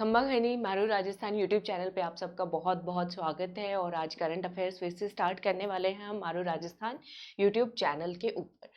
खम्मा घनी मारू राजस्थान यूट्यूब चैनल पे आप सबका बहुत बहुत स्वागत है। और आज करंट अफेयर्स फिर से स्टार्ट करने वाले हैं हम मारू राजस्थान यूट्यूब चैनल के ऊपर।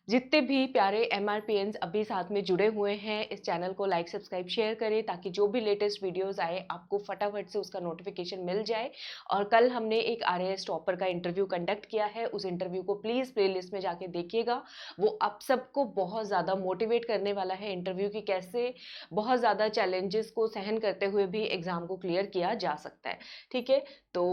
जितने भी प्यारे एमआरपीएन्स अभी साथ में जुड़े हुए हैं, इस चैनल को लाइक सब्सक्राइब शेयर करें ताकि जो भी लेटेस्ट वीडियोस आए आपको फटाफट से उसका नोटिफिकेशन मिल जाए। और कल हमने एक आरएएस टॉपर का इंटरव्यू कंडक्ट किया है, उस इंटरव्यू को प्लीज़ प्लेलिस्ट में जाके देखिएगा। वो आप सबको बहुत ज़्यादा मोटिवेट करने वाला है इंटरव्यू की, कैसे बहुत ज़्यादा चैलेंजेस को सहन करते हुए भी एग्ज़ाम को क्लियर किया जा सकता है। ठीक है, तो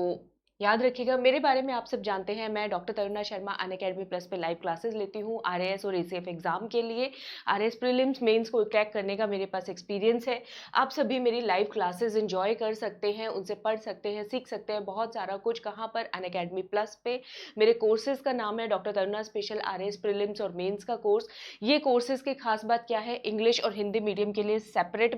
याद रखिएगा। मेरे बारे में आप सब जानते हैं, मैं doctor Taruna Sharma Unacademy plus पे लाइव क्लासेस लेती हूँ आरएएस और एसीएफ एग्जाम के लिए। आरएएस प्रीलिम्स मेंस को क्रैक करने का मेरे पास एक्सपीरियंस है। आप सभी मेरी लाइव क्लासेस एंजॉय कर सकते हैं, उनसे पढ़ सकते हैं, सीख सकते हैं बहुत सारा कुछ। कहाँ पर? अनअकैडमी प्लस पे। मेरे कोर्सेज का नाम है doctor Taruna special RAS prelims और मेन्स का कोर्स। ये कोर्सेज की खास बात क्या है? इंग्लिश और हिंदी मीडियम के लिए सेपरेट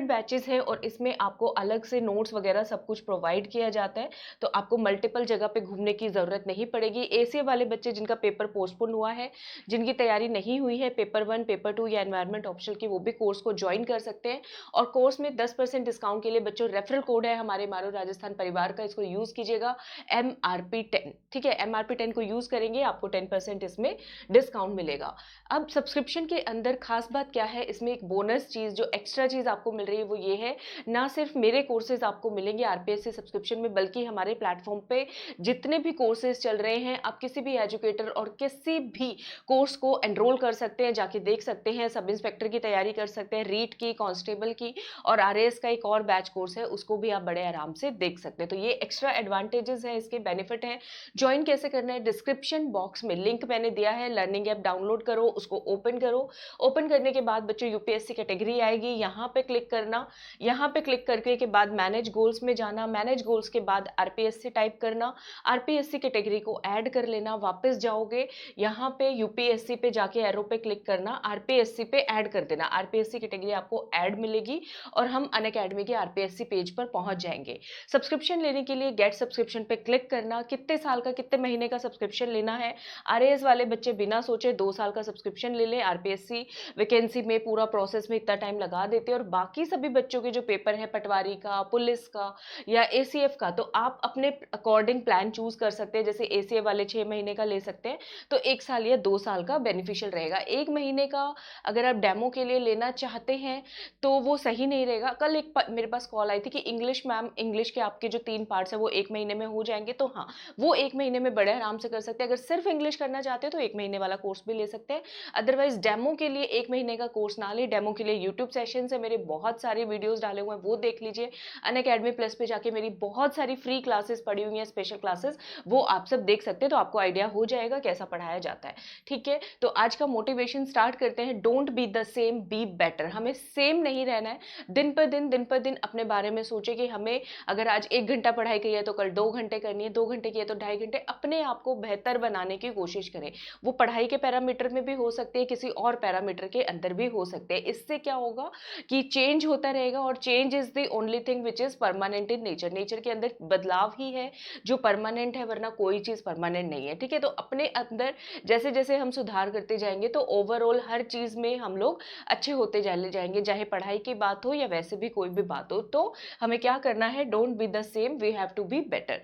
बैचेज हैं और इसमें आपको अलग से नोट्स वगैरह सब कुछ प्रोवाइड किया जाता है। तो आपको मल्टीपल जगह पे घूमने की जरूरत नहीं पड़ेगी। एसीए वाले बच्चे जिनका पेपर पोस्टपोन हुआ है, जिनकी तैयारी नहीं हुई है पेपर 1 पेपर 2 या एनवायरनमेंट ऑप्शनल की, वो भी कोर्स को ज्वाइन कर सकते हैं। और कोर्स में 10% डिस्काउंट के लिए बच्चों रेफरल कोड है हमारे मारो राजस्थान परिवार का, इसको यूज कीजिएगा MRP10। ठीक है, MRP10 को यूज करेंगे आपको 10% इसमें डिस्काउंट मिलेगा। अब सब्सक्रिप्शन के अंदर खास बात क्या है, इसमें एक बोनस चीज जो एक्स्ट्रा चीज आपको मिल रही है वो ये है, ना सिर्फ मेरे कोर्सेज आपको मिलेंगे आरपीएससी सब्सक्रिप्शन में, बल्कि हमारे प्लेटफॉर्म पे जितने भी कोर्सेज चल रहे हैं, आप किसी भी एजुकेटर और किसी भी कोर्स को एनरोल कर सकते हैं, जाके देख सकते हैं। सब इंस्पेक्टर की तैयारी कर सकते हैं, रीट की, कांस्टेबल की, और आरएएस का एक और बैच कोर्स है, उसको भी आप बड़े आराम से देख सकते हैं। तो ये एक्स्ट्रा एडवांटेजेस है, इसके बेनिफिट हैं। ज्वाइन कैसे करना है? डिस्क्रिप्शन बॉक्स में लिंक मैंने दिया है, लर्निंग ऐप डाउनलोड करो, उसको ओपन करो। ओपन करने के बाद बच्चों यूपीएससी कैटेगरी आएगी, यहाँ पे क्लिक करना। यहाँ पे क्लिक करके के बाद मैनेज गोल्स में जाना, मैनेज गोल्स के बाद आरपीएससी टाइप करना, आरपीएससी कैटेगरी को ऐड कर लेना। वापस जाओगे, यहाँ पे यूपीएससी पे जाके एरो पे क्लिक करना, आरपीएससी पे ऐड कर देना, आरपीएससी कैटेगरी आपको ऐड मिलेगी और हम अनअकैडमी के आरपीएससी पेज पर पहुंच जाएंगे। सब्सक्रिप्शन लेने के लिए गेट सब्सक्रिप्शन पे क्लिक करना। कितने साल का, कितने महीने का सब्सक्रिप्शन लेना है? आरएएस वाले बच्चे बिना सोचे 2 साल का सब्सक्रिप्शन ले ले। आरपीएससी वैकेंसी में पूरा प्रोसेस में इतना टाइम लगा देते हैं। और बाकी सभी बच्चों के जो पेपर है, पटवारी का, पुलिस का या एसीएफ का, तो आप अपने अकॉर्डिंग प्लान चूज कर सकते हैं। जैसे एसीएफ वाले 6 महीने का ले सकते हैं, तो 1 साल या 2 साल का बेनिफिशियल रहेगा। 1 महीने का अगर आप डेमो के लिए लेना चाहते हैं तो वो सही नहीं रहेगा। कल एक मेरे पास कॉल आई थी कि इंग्लिश मैम, इंग्लिश के आपके जो 3 पार्ट्स है वो 1 महीने में हो जाएंगे, तो हाँ, वो 1 महीने में बड़े आराम से कर सकते हैं। अगर सिर्फ इंग्लिश करना चाहते हैं तो 1 महीने वाला कोर्स भी ले सकते हैं। अदरवाइज डेमो के लिए 1 महीने का कोर्स ना ले। डेमो के लिए यूट्यूब सेशन से मेरे बहुत सारे वीडियोस डाले हुए हैं, वो देख लीजिए। अनअकैडमी प्लस पे जाके मेरी बहुत सारी फ्री क्लासेस पड़ी हुई हैं, स्पेशल क्लासेस, वो आप सब देख सकते हैं, तो आपको आइडिया हो जाएगा कैसा पढ़ाया जाता है। ठीक है, तो आज का मोटिवेशन स्टार्ट करते हैं। Don't be the same, be better. हमें सेम नहीं रहना है। दिन पर दिन अपने बारे में सोचे कि हमें अगर आज 1 घंटा पढ़ाई की है तो कल 2 घंटे करनी है, 2 घंटे की है तो 2.5 घंटे। अपने आप को बेहतर बनाने की कोशिश करें। वो पढ़ाई के पैरामीटर में भी हो सकते हैं, किसी और पैरामीटर के अंदर भी हो सकते हैं। इससे क्या होगा कि चेंज होता रहेगा, और change is the only thing which is permanent in nature. Nature के अंदर बदलाव ही है जो परमानेंट है, वरना कोई चीज परमानेंट नहीं है। ठीक है, तो अपने अंदर जैसे जैसे हम सुधार करते जाएंगे तो ओवरऑल हर चीज में हम लोग अच्छे होते जाएंगे। चाहे पढ़ाई की बात हो या वैसे भी कोई भी बात हो, तो हमें क्या करना है? Don't be the same, we have to be better.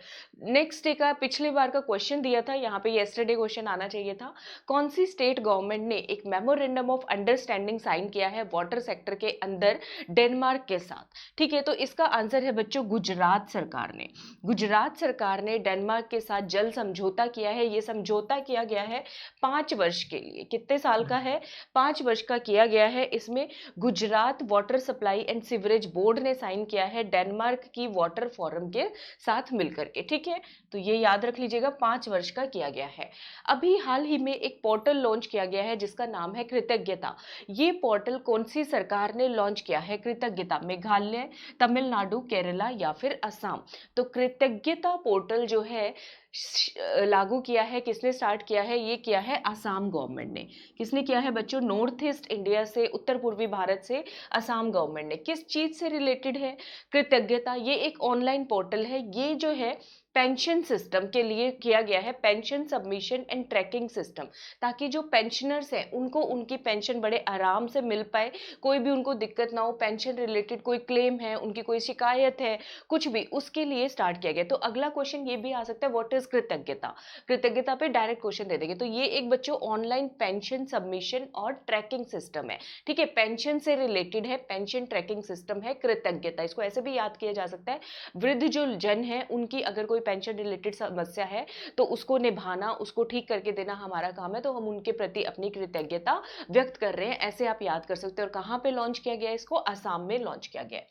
Next day का पिछली बार का क्वेश्चन दिया था, यहाँ पे येस्टरडे क्वेश्चन आना चाहिए था। कौन सी स्टेट गवर्नमेंट ने एक मेमोरेंडम ऑफ अंडरस्टैंडिंग साइन किया है वाटर सेक्टर के अंदर डेनमार्क के साथ? ठीक है, तो इसका आंसर है बच्चों गुजरात सरकार ने। गुजरात सरकार ने डेनमार्क के साथ जल समझौता किया है। ये समझौता किया गया है 5 वर्ष के लिए। कितने साल का है? 5 वर्ष का किया गया है। इसमें Gujarat water supply and sewerage board ने साइन किया है डेनमार्क की वाटर फोरम के साथ मिलकर के। ठीक है, तो ये याद रख लीजिएगा, 5 वर्ष का किया गया है। अभी हाल ही में एक पोर्टल लॉन्च किया गया है जिसका नाम है कृतज्ञता। ये पोर्टल कौन सी सरकार ने लॉन्च किया है? कृतज्ञता। मेघालय, तमिलनाडु, केरला या फिर असम? तो कृतज्ञता पोर्टल जो है लागू किया है, किसने स्टार्ट किया है? ये किया है असम गवर्नमेंट ने। किसने किया है बच्चों? नॉर्थ ईस्ट इंडिया से, उत्तर पूर्वी भारत से असम गवर्नमेंट ने। किस चीज से रिलेटेड है? कृतज्ञता। ये एक ऑनलाइन पोर्टल है, ये जो है पेंशन सिस्टम के लिए किया गया है, pension submission and tracking system, ताकि जो पेंशनर्स हैं उनको उनकी पेंशन बड़े आराम से मिल पाए, कोई भी उनको दिक्कत ना हो, पेंशन रिलेटेड कोई क्लेम है, उनकी कोई शिकायत है, कुछ भी, उसके लिए स्टार्ट किया गया। तो अगला क्वेश्चन ये भी आ सकता है, व्हाट इज कृतज्ञता? कृतज्ञता पे डायरेक्ट क्वेश्चन दे देंगे। तो ये एक बच्चों ऑनलाइन पेंशन सबमिशन और ट्रैकिंग सिस्टम है, ठीक है, पेंशन से रिलेटेड है, पेंशन ट्रैकिंग सिस्टम है कृतज्ञता। इसको ऐसे भी याद किया जा सकता है, वृद्ध जो जन है उनकी अगर कोई पेंशन रिलेटेड समस्या है तो उसको निभाना, उसको ठीक करके देना हमारा काम है, तो हम उनके प्रति अपनी कृतज्ञता व्यक्त कर रहे हैं, ऐसे आप याद कर सकते हैं। और कहां पे लॉन्च किया गया? इसको असम में लॉन्च किया गया।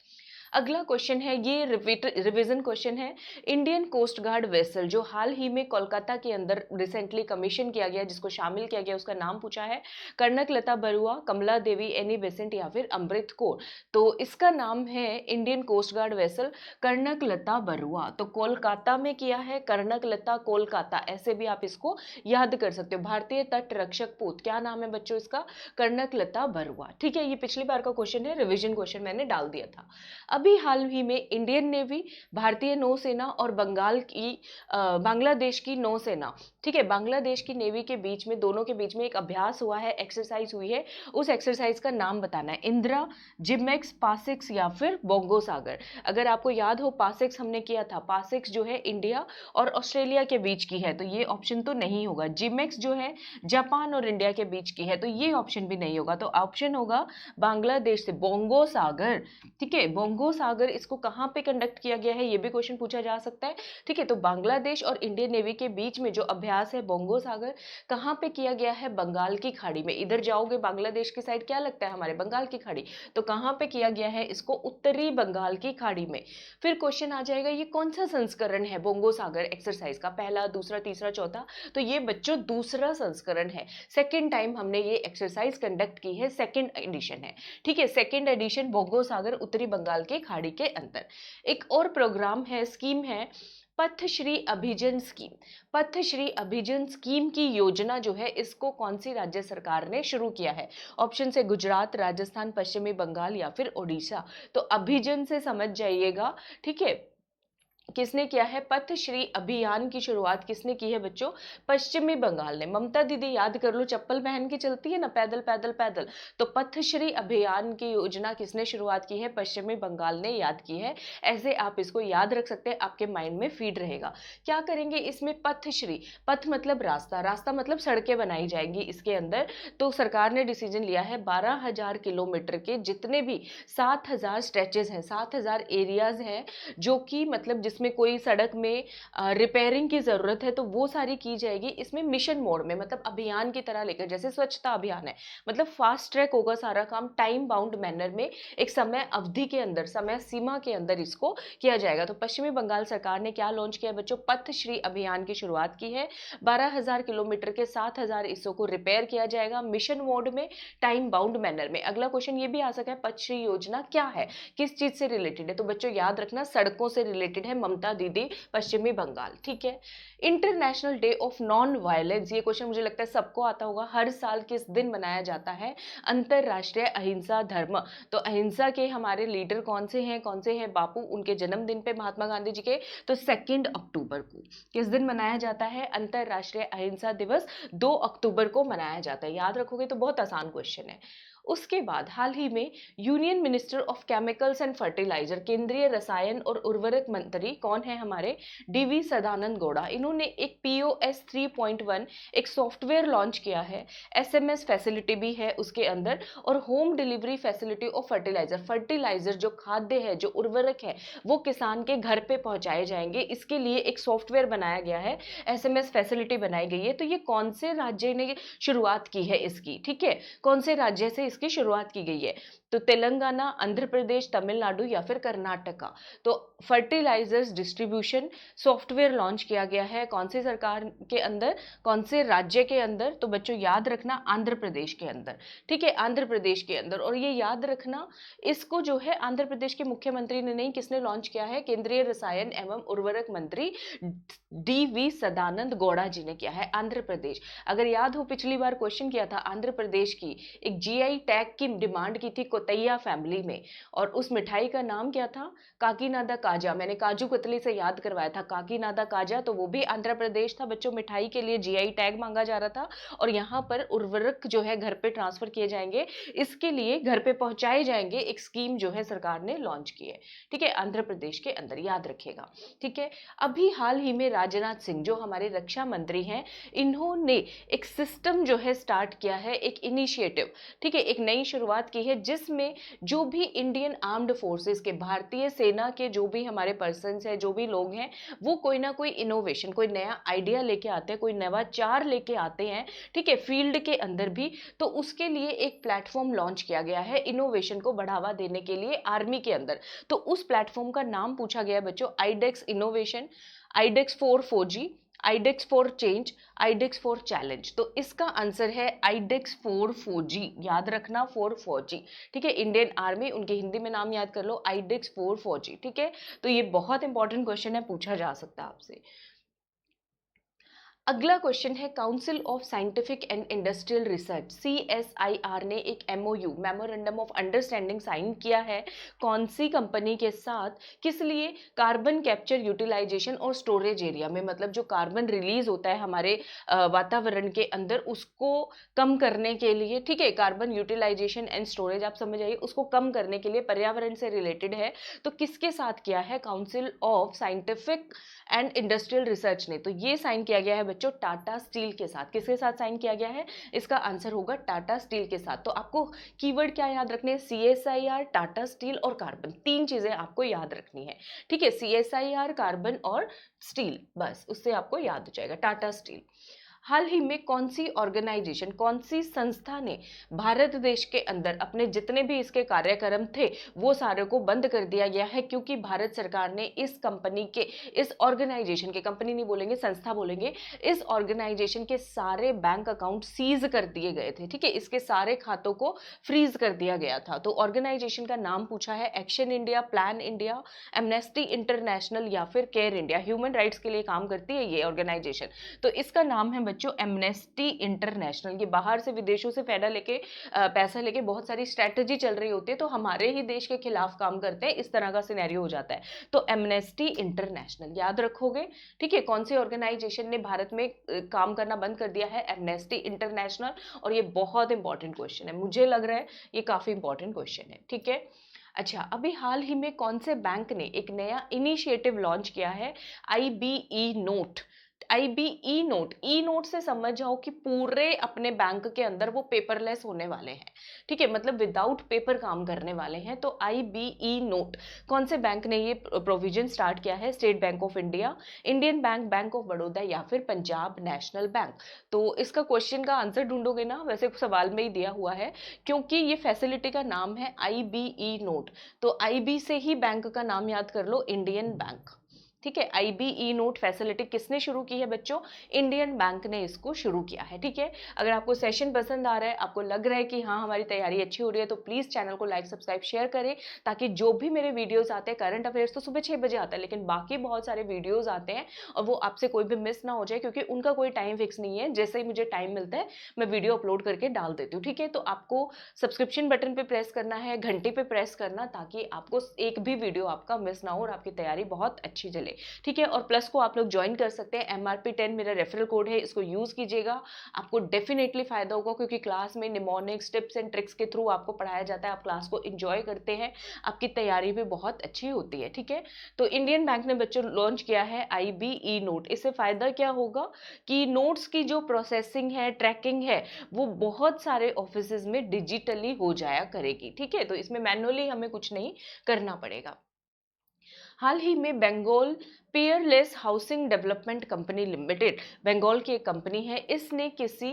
अगला क्वेश्चन है, ये रिवीजन क्वेश्चन है। इंडियन कोस्ट गार्ड वेसल जो हाल ही में कोलकाता के अंदर रिसेंटली कमीशन किया गया, जिसको शामिल किया गया, उसका नाम पूछा है। कनकलता बरुआ, कमला देवी, एनी बेसेंट या फिर अमृत कौर। तो इसका नाम है Indian Coast Guard vessel Kanaklata Barua. तो कोलकाता में किया है, कनकलता कोलकाता, ऐसे भी आप इसको याद कर सकते हो। भारतीय तट रक्षक पोत, क्या नाम है बच्चों इसका? कनकलता बरुआ, ठीक है। ये पिछली बार का क्वेश्चन है, रिविजन क्वेश्चन मैंने डाल दिया था। अभी हाल ही में इंडियन नेवी, भारतीय नौसेना और बांग्लादेश की नौसेना, ठीक है, बांग्लादेश की नेवी के बीच में, दोनों के बीच में एक अभ्यास हुआ है, एक्सरसाइज हुई है। उस एक्सरसाइज का नाम बताना है। इंदिरा, जिमेक्स, पासिक्स या फिर बोंगो सागर। अगर आपको याद हो, पासिक्स हमने किया था, पासिक्स जो है इंडिया और ऑस्ट्रेलिया के बीच की है, तो ये ऑप्शन तो नहीं होगा। जिमेक्स जो है जापान और इंडिया के बीच की है, तो ये ऑप्शन भी नहीं होगा। तो ऑप्शन होगा बांग्लादेश से बोंगो सागर, ठीक है। बोंगो सागर, इसको कहां पे कंडक्ट किया गया है, ये भी क्वेश्चन पूछा जा सकता है, ठीक है। तो बांग्लादेश और इंडियन नेवी के बीच में जो अभ्यास है बोंगो सागर, कहां पे किया गया है? बंगाल की खाड़ी में। इधर जाओगे बांग्लादेश की साइड, क्या लगता है हमारे? बंगाल की खाड़ी। तो कहां पे किया गया है इसको? उत्तरी बंगाल की खाड़ी में। फिर क्वेश्चन आ जाएगा, ये कौन सा संस्करण है बोंगो सागर एक्सरसाइज का? पहला, दूसरा, तीसरा, चौथा? तो ये बच्चों दूसरा संस्करण है। सेकेंड टाइम हमने ये एक्सरसाइज कंडक्ट की है, सेकेंड एडिशन है, ठीक है। सेकेंड एडिशन बोंगो सागर, उत्तरी बंगाल के खाड़ी के अंदर। एक और प्रोग्राम है, स्कीम है, पथश्री अभिजन स्कीम। पथश्री अभिजन स्कीम की योजना जो है, इसको कौन सी राज्य सरकार ने शुरू किया है? ऑप्शन से गुजरात, राजस्थान, पश्चिमी बंगाल या फिर ओडिशा। तो अभिजन से समझ जाइएगा, ठीक है, किसने किया है? पथश्री अभियान की शुरुआत किसने की है बच्चों? पश्चिमी बंगाल ने। ममता दीदी याद कर लो, चप्पल पहन के चलती है ना, पैदल पैदल पैदल। तो पथश्री अभियान की योजना किसने शुरुआत की है? पश्चिमी बंगाल ने याद की है। ऐसे आप इसको याद रख सकते हैं, आपके माइंड में फीड रहेगा। क्या करेंगे इसमें? पथश्री, पथ मतलब रास्ता, रास्ता मतलब सड़कें बनाई जाएंगी इसके अंदर। तो सरकार ने डिसीजन लिया है 12,000 किलोमीटर के जितने भी 7,000 स्ट्रेचेस हैं, 7,000 एरियाज हैं, जो कि मतलब जिसमें कोई सड़क में रिपेयरिंग की जरूरत है, तो वो सारी की जाएगी इसमें मिशन मोड में, मतलब अभियान की तरह लेकर, जैसे स्वच्छता अभियान है, मतलब फास्ट ट्रैक होगा सारा काम, टाइम बाउंड मैनर में, एक समय अवधि के अंदर, समय सीमा के अंदर इसको किया जाएगा। तो पश्चिमी बंगाल सरकार ने क्या लॉन्च किया बच्चों? पथश्री अभियान की शुरुआत की है। 12,000 किलोमीटर के 7,000 हिस्सों को रिपेयर किया जाएगा मिशन मोड में, टाइम बाउंड मैनर में। अगला क्वेश्चन ये भी आ सकता है, पथश्री योजना क्या है, किस चीज से रिलेटेड है? तो बच्चों याद रखना, सड़कों से रिलेटेड है, ममता दीदी, पश्चिमी बंगाल, ठीक है। International day of non violence, ये क्वेश्चन मुझे लगता है सबको आता होगा। हर साल किस दिन मनाया जाता है? अंतरराष्ट्रीय अहिंसा धर्म। तो अहिंसा के हमारे लीडर कौन से हैं? कौन से हैं? बापू, उनके जन्मदिन पे महात्मा गांधी जी के। तो 2 अक्टूबर को किस दिन मनाया जाता है? अंतरराष्ट्रीय अहिंसा दिवस 2 अक्टूबर को मनाया जाता है। याद रखोगे तो बहुत आसान क्वेश्चन है। उसके बाद हाल ही में union minister of chemicals and fertiliser, केंद्रीय रसायन और उर्वरक मंत्री कौन है हमारे? डीवी सदानंद गौड़ा। इन्होंने एक POS 3.1 एक सॉफ्टवेयर लॉन्च किया है, SMS फैसिलिटी भी है उसके अंदर, और home delivery facility of fertiliser. Fertiliser जो खाद्य है, जो उर्वरक है, वो किसान के घर पे पहुंचाए जाएंगे, इसके लिए एक सॉफ्टवेयर बनाया गया है, SMS फैसिलिटी बनाई गई है। तो ये कौन से राज्य ने शुरुआत की है इसकी, ठीक है, कौन से राज्य से किसकी शुरुआत की गई है? तो तेलंगाना, आंध्र प्रदेश, तमिलनाडु या फिर कर्नाटका। तो फर्टिलाइजर्स डिस्ट्रीब्यूशन सॉफ्टवेयर लॉन्च किया गया है कौन सी सरकार के अंदर, कौन से राज्य के अंदर? तो बच्चों याद रखना आंध्र प्रदेश के अंदर, ठीक है, आंध्र प्रदेश के अंदर। और ये याद रखना, इसको जो है आंध्र प्रदेश के मुख्यमंत्री ने नहीं, किसने लॉन्च किया है? केंद्रीय रसायन एवं उर्वरक मंत्री DV सदानंद गौड़ा जी ने किया है, आंध्र प्रदेश। अगर याद हो पिछली बार क्वेश्चन किया था आंध्र प्रदेश की एक GI टैग की डिमांड की थी कोतैया फैमिली में, और उस मिठाई का नाम क्या था? काकीनाडा काजा। मैंने काजू कतली से याद करवाया था काकीनाडा काजा, तो वो भी आंध्र प्रदेश था बच्चों। मिठाई के लिए GI टैग मांगा जा रहा था, और यहाँ पर उर्वरक जो है घर पे ट्रांसफर किए जाएंगे, इसके लिए घर पे पहुंचाए जाएंगे, एक स्कीम जो है सरकार ने लॉन्च की है, ठीक है, आंध्र प्रदेश के अंदर, याद रखिएगा, ठीक है। अभी हाल ही में राजनाथ सिंह जो हमारे रक्षा मंत्री हैं, इन्होंने एक सिस्टम जो है स्टार्ट किया है, एक इनिशिएटिव, ठीक है, एक नई शुरुआत की है, जिसमें जो भी इंडियन आर्म्ड फोर्सेस के, भारतीय सेना के जो भी हमारे पर्सन्स हैं, जो भी लोग हैं, वो कोई ना कोई इनोवेशन, कोई नया आइडिया लेके आते हैं, कोई नवाचार लेके आते हैं, ठीक है, फील्ड के अंदर भी। तो उसके लिए एक प्लेटफॉर्म लॉन्च किया गया है इनोवेशन को बढ़ावा देने के लिए आर्मी के अंदर। तो उस प्लेटफॉर्म का नाम पूछा गया है बच्चों, iDEX innovation, iDEX for 4G, iDEX for change, iDEX for challenge. तो इसका आंसर है आइडेक्स फॉर 4G, याद रखना, फॉर 4G, ठीक है। इंडियन आर्मी, उनके हिंदी में नाम याद कर लो, आइडेक्स फॉर 4G, ठीक है। तो ये बहुत इंपॉर्टेंट क्वेश्चन है, पूछा जा सकता है आपसे। अगला क्वेश्चन है, Council of Scientific and Industrial Research CSIR ने एक MOU, memorandum of understanding, sign किया है कौन सी कंपनी के साथ? किस लिए? कार्बन कैप्चर, यूटिलाइजेशन और स्टोरेज एरिया में, मतलब जो कार्बन रिलीज होता है हमारे वातावरण के अंदर, उसको कम करने के लिए, ठीक है, कार्बन यूटिलाइजेशन एंड स्टोरेज आप समझ आइए, उसको कम करने के लिए, पर्यावरण से रिलेटेड है। तो किसके साथ किया है? Council of Scientific and Industrial research ने। तो ये साइन किया गया है बच्चों टाटा स्टील के साथ। किसके साथ साइन किया गया है? इसका आंसर होगा टाटा स्टील के साथ। तो आपको कीवर्ड क्या याद रखने हैं? CSIR, टाटा स्टील और कार्बन, तीन चीजें आपको याद रखनी है, ठीक है। CSIR, कार्बन और स्टील, बस उससे आपको याद हो जाएगा टाटा स्टील। हाल ही में कौन सी ऑर्गेनाइजेशन, कौन सी संस्था ने भारत देश के अंदर अपने जितने भी इसके कार्यक्रम थे वो सारे को बंद कर दिया गया है, क्योंकि भारत सरकार ने इस कंपनी के, इस ऑर्गेनाइजेशन के, कंपनी नहीं बोलेंगे संस्था बोलेंगे, इस ऑर्गेनाइजेशन के सारे बैंक अकाउंट सीज कर दिए गए थे, ठीक है, इसके सारे खातों को फ्रीज कर दिया गया था। तो ऑर्गेनाइजेशन का नाम पूछा है, action India, plan India, amnesty international या फिर केयर इंडिया। ह्यूमन राइट्स के लिए काम करती है ये ऑर्गेनाइजेशन। तो इसका नाम है बच्चों एमनेस्टी इंटरनेशनल। ये बाहर से, विदेशों से फायदा लेके, पैसा लेके बहुत सारी स्ट्रैटेजी चल रही होती है, तो हमारे ही देश के खिलाफ काम करते हैं, इस तरह का सिनेरियो हो जाता है। तो एमनेस्टी इंटरनेशनल याद रखोगे, ठीक है। कौन सी ऑर्गेनाइजेशन ने भारत में काम करना बंद कर दिया है? Amnesty international. और ये बहुत इंपॉर्टेंट क्वेश्चन है, मुझे लग रहा है ये काफी इंपॉर्टेंट क्वेश्चन है, ठीक है। अच्छा, अभी हाल ही में कौन से बैंक ने एक नया इनिशिएटिव लॉन्च किया है? IBE note. IBE नोट, ई नोट से समझ जाओ कि पूरे अपने बैंक के अंदर वो पेपरलेस होने वाले हैं, ठीक है, मतलब विदाउट पेपर काम करने वाले हैं। तो IBE नोट, कौन से बैंक ने ये प्रोविजन स्टार्ट किया है? State bank of India, Indian bank, bank of Baroda या फिर पंजाब नेशनल बैंक। तो इसका क्वेश्चन का आंसर ढूंढोगे ना, वैसे सवाल में ही दिया हुआ है, क्योंकि ये फैसिलिटी का नाम है IBE नोट। तो IB से ही बैंक का नाम याद कर लो, इंडियन बैंक, ठीक है। IBE नोट फैसिलिटी किसने शुरू की है बच्चों? इंडियन बैंक ने इसको शुरू किया है, ठीक है। अगर आपको सेशन पसंद आ रहा है, आपको लग रहा है कि हाँ हमारी तैयारी अच्छी हो रही है, तो प्लीज चैनल को लाइक सब्सक्राइब शेयर करें, ताकि जो भी मेरे वीडियोस आते हैं, करंट अफेयर्स तो सुबह 6 बजे आता है, लेकिन बाकी बहुत सारे वीडियोज आते हैं और वो आपसे कोई भी मिस ना हो जाए, क्योंकि उनका कोई टाइम फिक्स नहीं है। जैसे ही मुझे टाइम मिलता है मैं वीडियो अपलोड करके डाल देती हूँ, ठीक है। तो आपको सब्सक्रिप्शन बटन पे प्रेस करना है, घंटी पे प्रेस करना, ताकि आपको एक भी वीडियो आपका मिस ना हो और आपकी तैयारी बहुत अच्छी चले, ठीक है। और प्लस को आप लोग ज्वाइन कर सकते हैं, MRP10 मेरा रेफरल कोड है, इसको यूज कीजिएगा, आपको डेफिनेटली फायदा होगा, क्योंकि क्लास में निमोनिक्स, टिप्स एंड ट्रिक्स के थ्रू आपको पढ़ाया जाता है, आप क्लास को एंजॉय करते हैं, आपकी तैयारी भी बहुत अच्छी होती है, ठीक है। तो इंडियन बैंक ने बच्चों लॉन्च किया है IBE नोट। इससे फायदा क्या होगा कि नोट्स की जो प्रोसेसिंग है, ट्रैकिंग है, वो बहुत सारे ऑफिस में डिजिटली हो जाया करेगी, ठीक है। तो इसमें मैनुअली हमें कुछ नहीं करना पड़ेगा। हाल ही में Bengal Peerless Housing Development Company Limited, Bengal की एक कंपनी है, इसने किसी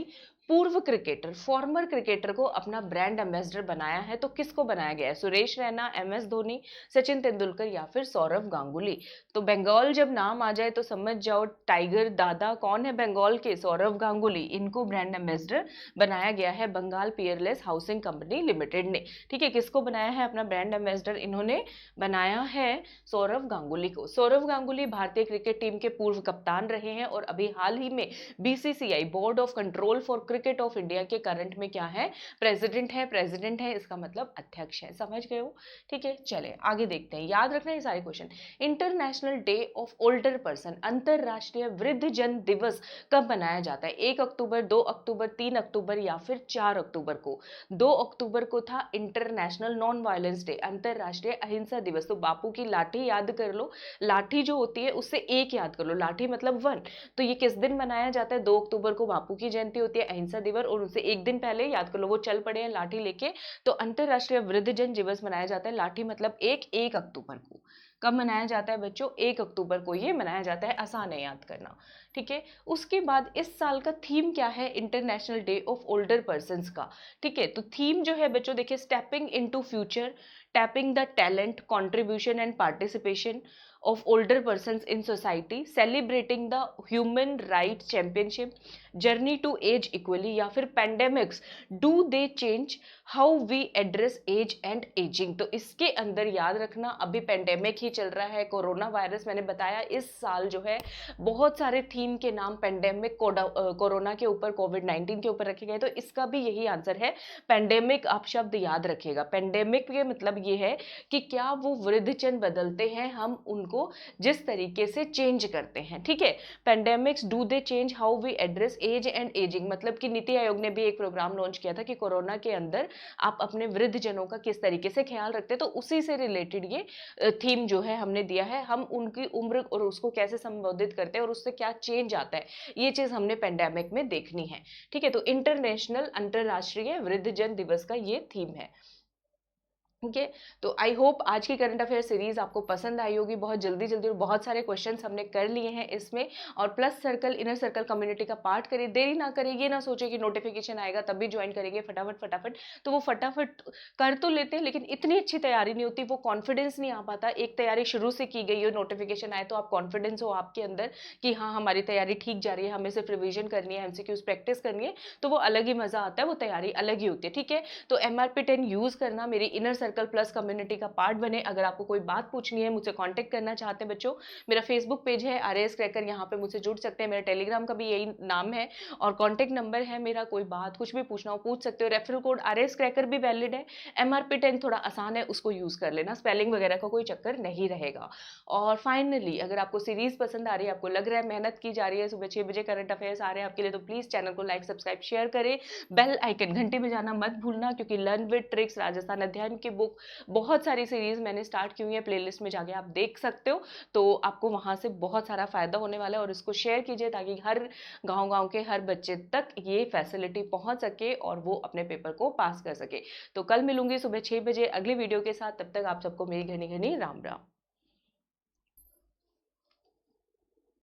पूर्व क्रिकेटर, फॉर्मर क्रिकेटर को अपना ब्रांड एम्बेसडर बनाया है, तो किसको बनाया गया है? सुरेश रैना, MS धोनी, सचिन तेंदुलकर या फिर सौरव गांगुली? तो बंगाल जब नाम आ जाए तो समझ जाओ टाइगर दादा कौन है बंगाल के, सौरव गांगुली। इनको ब्रांड एम्बेसडर बनाया गया है Bengal Peerless Housing Company Limited ने। ठीक है, किसको बनाया है अपना ब्रांड एम्बेसडर? इन्होंने बनाया है सौरव गांगुली को। सौरव गांगुली भारतीय क्रिकेट टीम के पूर्व कप्तान रहे हैं और अभी हाल ही में BCCI board of control for cricket of India के करंट में क्या है? प्रेसिडेंट है, इसका मतलब अध्यक्ष है। समझ गए हो? ठीक है, चले आगे देखते हैं। याद रखना ये सारे question. International day of older person, अंतरराष्ट्रीय वृद्ध जन दिवस कब मनाया जाता है? 1 अक्टूबर, 2 अक्टूबर, 3 अक्टूबर या फिर 4 अक्टूबर को? 2 अक्टूबर को था इंटरनेशनल नॉन वायलेंस डे, अंतरराष्ट्रीय अहिंसा दिवस। तो बापू की लाठी याद कर लो, लाठी जो होती है उससे एक याद कर लो, लाठी मतलब 1। तो ये किस दिन मनाया जाता है? 2 अक्टूबर को बापू की जयंती होती है, अहिंसा दिवस, और उनसे एक दिन पहले याद कर लो, वो चल पड़े हैं लाठी लेके। तो अंतरराष्ट्रीय वृद्धजन दिवस मनाया जाता है, लाठी मतलब 1 अक्टूबर को। कब मनाया जाता है बच्चों? 1 अक्टूबर को ये मनाया जाता है, आसान है याद करना। ठीक है, उसके बाद इस साल का थीम क्या है international day of older persons का? ठीक है, तो थीम जो है बच्चों देखिए, stepping into future, tapping the talent, contribution and participation of older persons in society, celebrating the human rights championship, journey to age equally, या फिर pandemics do they change how we address age and aging? तो इसके अंदर याद रखना अभी pandemic ही चल रहा है, कोरोना वायरस। मैंने बताया इस साल जो है बहुत सारे थीम के नाम पेंडेमिक, कोरोना के ऊपर, कोविड-19 के ऊपर रखे गए, तो इसका भी यही आंसर है पेंडेमिक। आप शब्द याद रखिएगा, पेंडेमिक के मतलब ये है कि क्या वो वृद्धजन बदलते हैं, हम उनको जिस तरीके से चेंज करते हैं। ठीक है, pandemics do they change how we address age and ageing, मतलब कि नीति आयोग ने भी एक प्रोग्राम लॉन्च किया था कि कोरोना के अंदर आप अपने वृद्ध जनों का किस तरीके से ख्याल रखते हैं, तो उसी से रिलेटेड ये थीम जो है हमने दिया है, हम उनकी उम्र और उसको कैसे संबोधित करते हैं और उससे क्या चेंज आता है, ये चीज हमने पेंडेमिक में देखनी है। ठीक है, तो इंटरनेशनल, अंतरराष्ट्रीय वृद्धजन दिवस का ये थीम है। ओके, तो आई होप आज की करंट अफेयर सीरीज आपको पसंद आई होगी। बहुत जल्दी जल्दी और बहुत सारे क्वेश्चंस हमने कर लिए हैं इसमें, और plus circle, inner circle community का पार्ट करिए, देरी ना करिए, ये ना सोचे कि नोटिफिकेशन आएगा तभी ज्वाइन करेंगे फटाफट फटाफट। तो वो फटाफट कर तो लेते हैं लेकिन इतनी अच्छी तैयारी नहीं होती, वो कॉन्फिडेंस नहीं आ पाता। एक तैयारी शुरू से की गई हो, नोटिफिकेशन आए तो आप कॉन्फिडेंस हो आपके अंदर कि हाँ हमारी तैयारी ठीक जा रही है, हमें सिर्फ रिविजन करनी है, MCQs प्रैक्टिस करनी है, तो वो अलग ही मजा आता है, वो तैयारी अलग ही होती है। ठीक है, तो MRP10 यूज करना, मेरी इनर सर्कल प्लस कम्युनिटी का पार्ट बने। अगर आपको कोई बात पूछनी है, मुझसे कांटेक्ट करना चाहते हैं बच्चों, मेरा फेसबुक पेज है RAS क्रैकर, यहाँ पे मुझसे जुड़ सकते हैं। मेरा टेलीग्राम का भी यही नाम है और कांटेक्ट नंबर है मेरा। कोई बात कुछ भी पूछना हो पूछ सकते हो। रेफरल कोड RAS क्रैकर भी वैलिड है। MRP10 थोड़ा आसान है, उसको यूज कर लेना, स्पेलिंग वगैरह का कोई चक्कर नहीं रहेगा। और फाइनली अगर आपको सीरीज पसंद आ रही है, आपको लग रहा है मेहनत की जा रही है, सुबह 6 बजे करंट अफेयर्स आ रहे हैं आपके लिए, तो प्लीज चैनल को लाइक, सब्सक्राइब, शेयर करें, बेल आइकन घंटे में जाना मत भूलना, क्योंकि लर्न विद ट्रिक्स राजस्थान अध्ययन की बुक, बहुत सारी सीरीज मैंने स्टार्ट की हुई है, प्लेलिस्ट में जाके आप देख सकते हो, तो आपको वहां से बहुत सारा फायदा होने वाला है। और इसको शेयर कीजिए ताकि हर गांव के हर बच्चे तक ये फैसिलिटी पहुंच सके और वो अपने पेपर को पास कर सके। तो कल मिलूंगी सुबह 6 बजे अगली वीडियो के साथ, तब तक आप सबको मेरी घनी घनी राम राम।